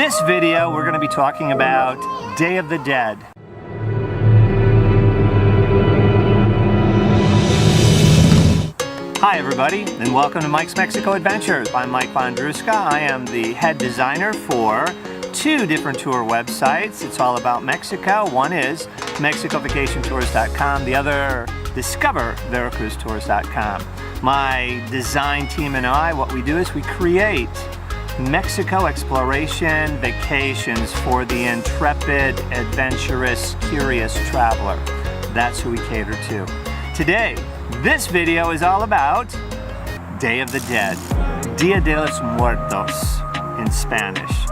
this video, we're going to be talking about Day of the Dead. Hi everybody, and welcome to Mike's Mexico Adventures. I'm Mike Vondruska. I am the head designer for two different tour websites. It's all about Mexico. One is MexicoVacationTours.com, the other DiscoverVeracruzTours.com. My design team and I, what we do is we create Mexico exploration vacations for the intrepid, adventurous, curious traveler. That's who we cater to. Today, this video is all about Day of the Dead, Día de los Muertos in Spanish.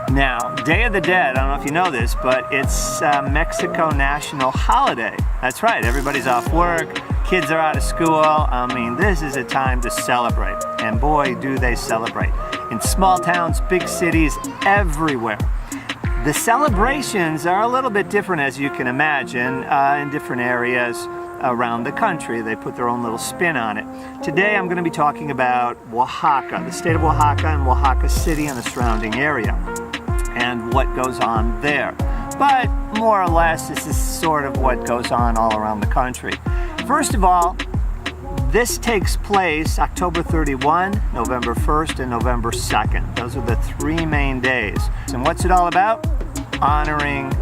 Now, Day of the Dead, I don't know if you know this, but it's a Mexico national holiday. That's right, everybody's off work, kids are out of school. I mean, this is a time to celebrate, and boy, do they celebrate. In small towns, big cities, everywhere. The celebrations are a little bit different, as you can imagine, in different areas around the country. They put their own little spin on it. Today I'm going to be talking about Oaxaca, the state of Oaxaca and Oaxaca City and the surrounding area, and what goes on there. But more or less, this is sort of what goes on all around the country. First of all, this takes place October 31, November 1st, and November 2nd. Those are the three main days. And what's it all about? Honoring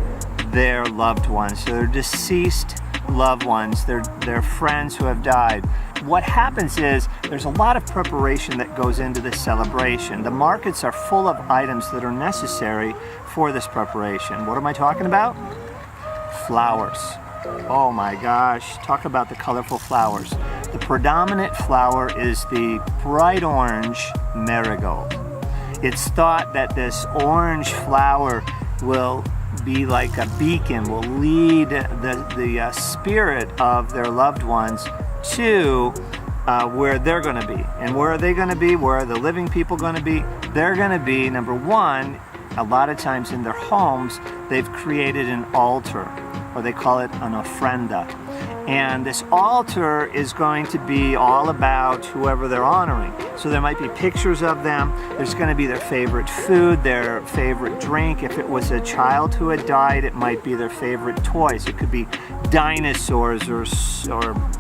their loved ones, their deceased loved ones, their friends who have died. What happens is there's a lot of preparation that goes into this celebration. The markets are full of items that are necessary for this preparation. What am I talking about? Flowers. Oh my gosh, talk about the colorful flowers. The predominant flower is the bright orange marigold. It's thought that this orange flower will be like a beacon, will lead the spirit of their loved ones to where they're going to be. And where are they going to be? Where are the living people going to be? They're going to be, number one, a lot of times in their homes, they've created an altar, or they call it an ofrenda. And this altar is going to be all about whoever they're honoring. So there might be pictures of them. There's going to be their favorite food, their favorite drink. If it was a child who had died, it might be their favorite toys. It could be dinosaurs or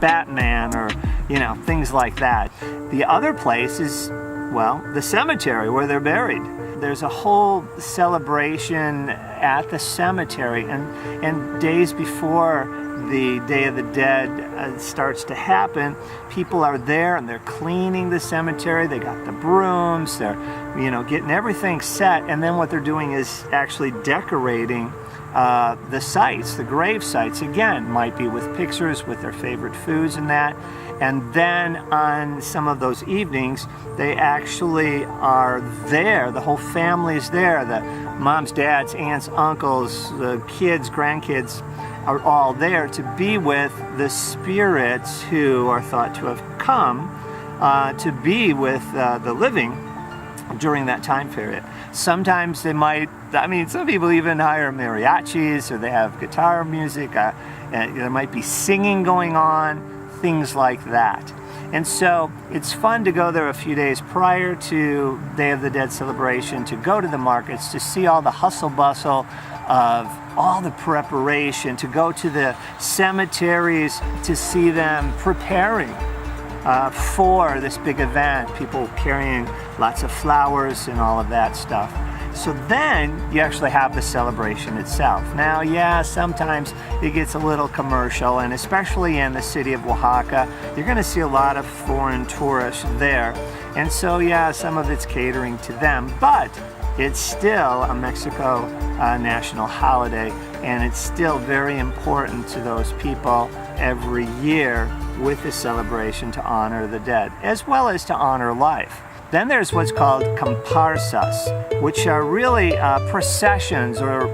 Batman or, you know, things like that. The other place is, well, the cemetery where they're buried. There's a whole celebration at the cemetery, and days before the Day of the Dead starts to happen, people are there and they're cleaning the cemetery. They got the brooms, they're, you know, getting everything set, and then what they're doing is actually decorating the sites, the grave sites. Again, might be with pictures with their favorite foods and that. And then on some of those evenings, they actually are there. The whole family is there. The moms, dads, aunts, uncles, the kids, grandkids are all there to be with the spirits who are thought to have come to be with the living during that time period. Sometimes they might, I mean, some people even hire mariachis, or they have guitar music. There might be singing going on, things like that. And so it's fun to go there a few days prior to Day of the Dead celebration, to go to the markets, to see all the hustle bustle of all the preparation, to go to the cemeteries, to see them preparing for this big event, people carrying lots of flowers and all of that stuff. So then you actually have the celebration itself. Now, yeah, sometimes it gets a little commercial, and especially in the city of Oaxaca, you're going to see a lot of foreign tourists there. And so, yeah, some of it's catering to them, but it's still a Mexico national holiday, and it's still very important to those people every year with the celebration to honor the dead, as well as to honor life. Then there's what's called comparsas, which are really processions or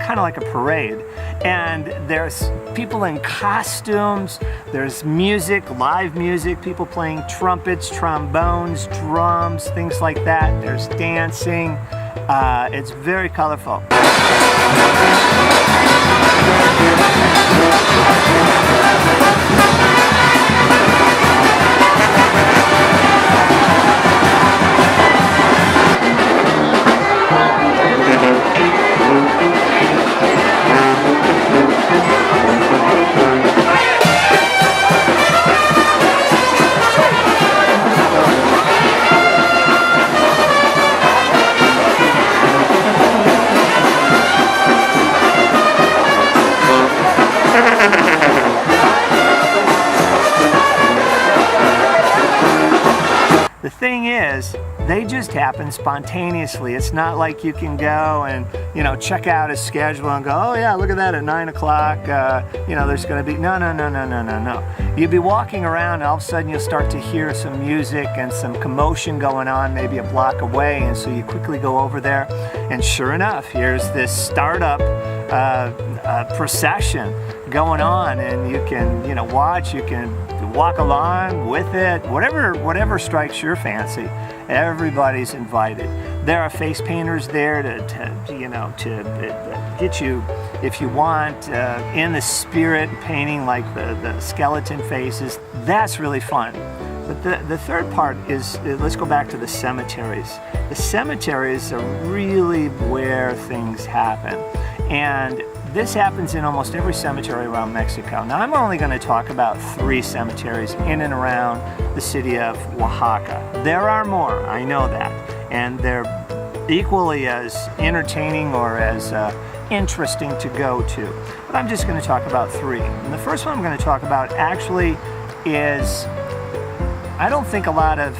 kind of like a parade. And there's people in costumes, there's music, live music, people playing trumpets, trombones, drums, things like that. There's dancing. It's very colorful. The thing is, they just happen spontaneously. It's not like you can go and, you know, check out a schedule and go, oh yeah, look at that at 9 o'clock, you know, there's going to be, no. You'll be walking around and all of a sudden you'll start to hear some music and some commotion going on maybe a block away, and so you quickly go over there, and sure enough, here's this startup procession going on, and you can, you know, watch, you can walk along with it, whatever strikes your fancy. Everybody's invited. There are face painters there to get you, if you want, in the spirit, painting like the skeleton faces. That's really fun. But the third part is, let's go back to the cemeteries. The cemeteries are really where things happen. And this happens in almost every cemetery around Mexico. Now, I'm only going to talk about 3 cemeteries in and around the city of Oaxaca. There are more, I know that, and they're equally as entertaining or as interesting to go to. But I'm just going to talk about 3. And the first one I'm going to talk about actually is, I don't think a lot of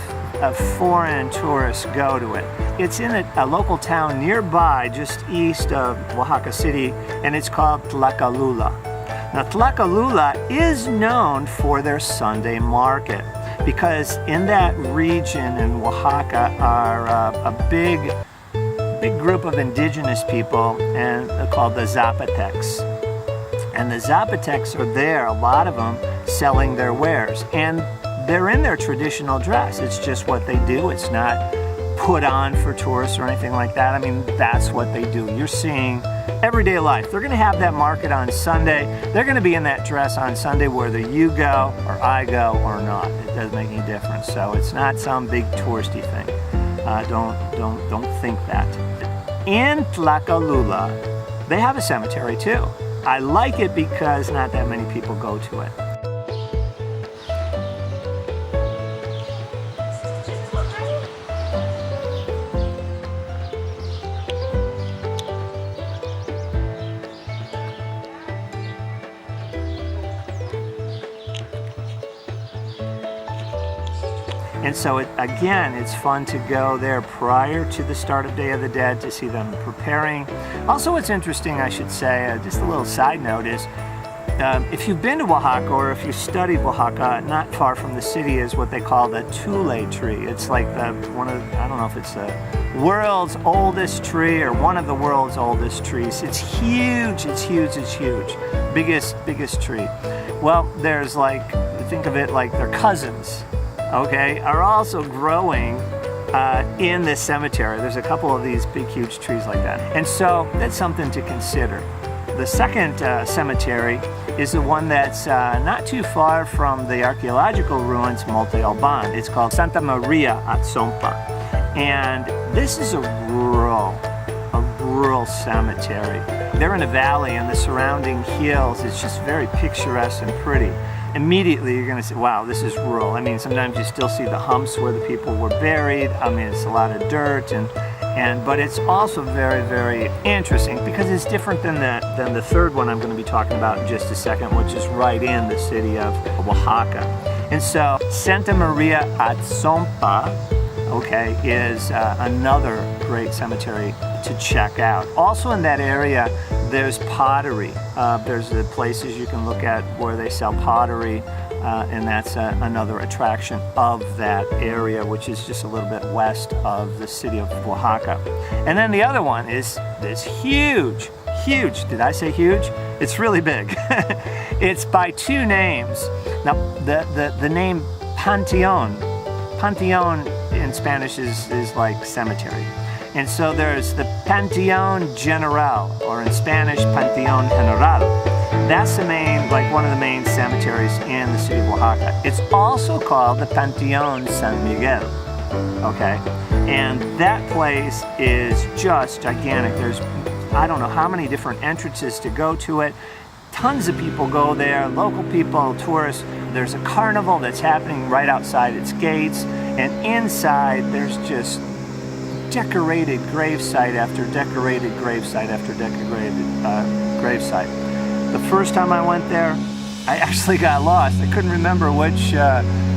foreign tourists go to it. It's in a local town nearby, just east of Oaxaca City, and it's called Tlacolula. Now, Tlacolula is known for their Sunday market, because in that region in Oaxaca are a big group of indigenous people, and they're called the Zapotecs. And the Zapotecs are there, a lot of them, selling their wares. And they're in their traditional dress. It's just what they do. It's not put on for tourists or anything like that. I mean, that's what they do. You're seeing everyday life. They're going to have that market on Sunday. They're going to be in that dress on Sunday whether you go or I go or not. It doesn't make any difference. So it's not some big touristy thing. Don't think that. In Tlacolula, they have a cemetery too. I like it because not that many people go to it. And so, again, it's fun to go there prior to the start of Day of the Dead to see them preparing. Also, what's interesting, I should say, just a little side note is, if you've been to Oaxaca or if you've studied Oaxaca, not far from the city is what they call the Tule tree. It's like I don't know if it's the world's oldest tree or one of the world's oldest trees. It's huge, it's huge, it's huge. Biggest tree. Well, there's think of it like their cousins. Okay, are also growing in this cemetery. There's a couple of these big, huge trees like that. And so that's something to consider. The second cemetery is the one that's not too far from the archaeological ruins Monte Alban. It's called Santa Maria Azompa. And this is a rural cemetery. They're in a valley, and the surrounding hills, it's just very picturesque and pretty. Immediately you're going to say, wow, this is rural. I mean, sometimes you still see the humps where the people were buried. I mean, it's a lot of dirt, but it's also very, very interesting because it's different than the third one I'm going to be talking about in just a second, which is right in the city of Oaxaca. And so Santa Maria Azompa, okay, is another great cemetery to check out. Also in that area, there's pottery. There's the places you can look at where they sell pottery, and that's another attraction of that area, which is just a little bit west of the city of Oaxaca. And then the other one is this huge, did I say huge? It's really big. It's by 2 names. Now, the name Panteon in Spanish is like cemetery. And so there's the Panteón General, or in Spanish, Panteón General. That's one of the main cemeteries in the city of Oaxaca. It's also called the Panteón San Miguel, okay? And that place is just gigantic. There's, I don't know how many different entrances to go to it. Tons of people go there, local people, tourists. There's a carnival that's happening right outside its gates, and inside there's just decorated gravesite after decorated gravesite after decorated gravesite. The first time I went there, I actually got lost. I couldn't remember which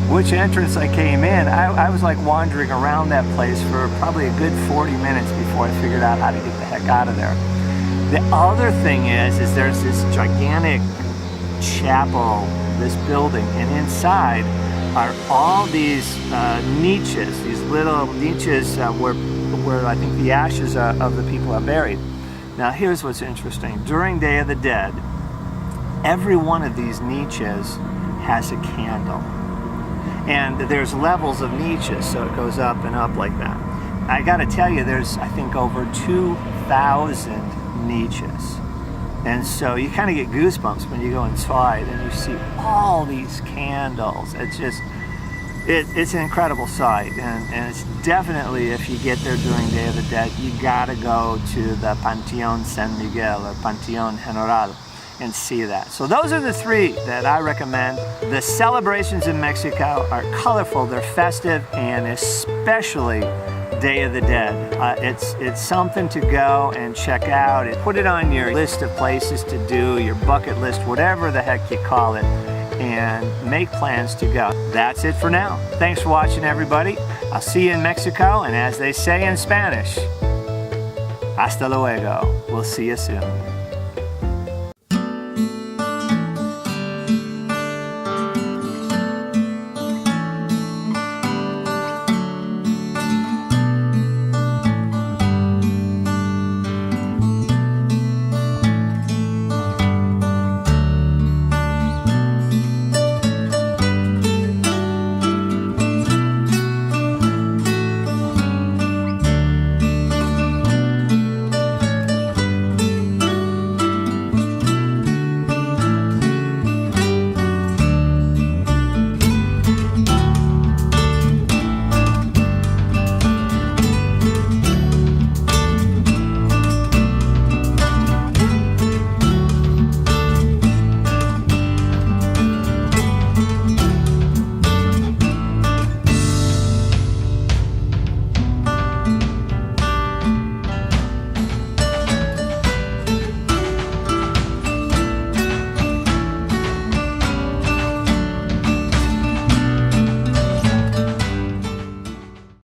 which entrance I came in. I was like wandering around that place for probably a good 40 minutes before I figured out how to get the heck out of there. The other thing is there's this gigantic chapel, this building, and inside are all these niches, these little niches where I think the ashes of the people are buried. Now here's what's interesting. During Day of the Dead, every one of these niches has a candle. And there's levels of niches, so it goes up and up like that. I gotta tell you, there's, I think, over 2,000 niches. And so you kind of get goosebumps when you go inside and you see all these candles. It's just, it's an incredible sight. And it's definitely, if you get there during Day of the Dead, you gotta go to the Panteón San Miguel or Panteón General and see that. So those are the three that I recommend. The celebrations in Mexico are colorful, they're festive, and especially Day of the Dead. It's something to go and check out. Put it on your list of places to do, your bucket list, whatever the heck you call it, and make plans to go. That's it for now. Thanks for watching, everybody. I'll see you in Mexico, and as they say in Spanish, hasta luego. We'll see you soon.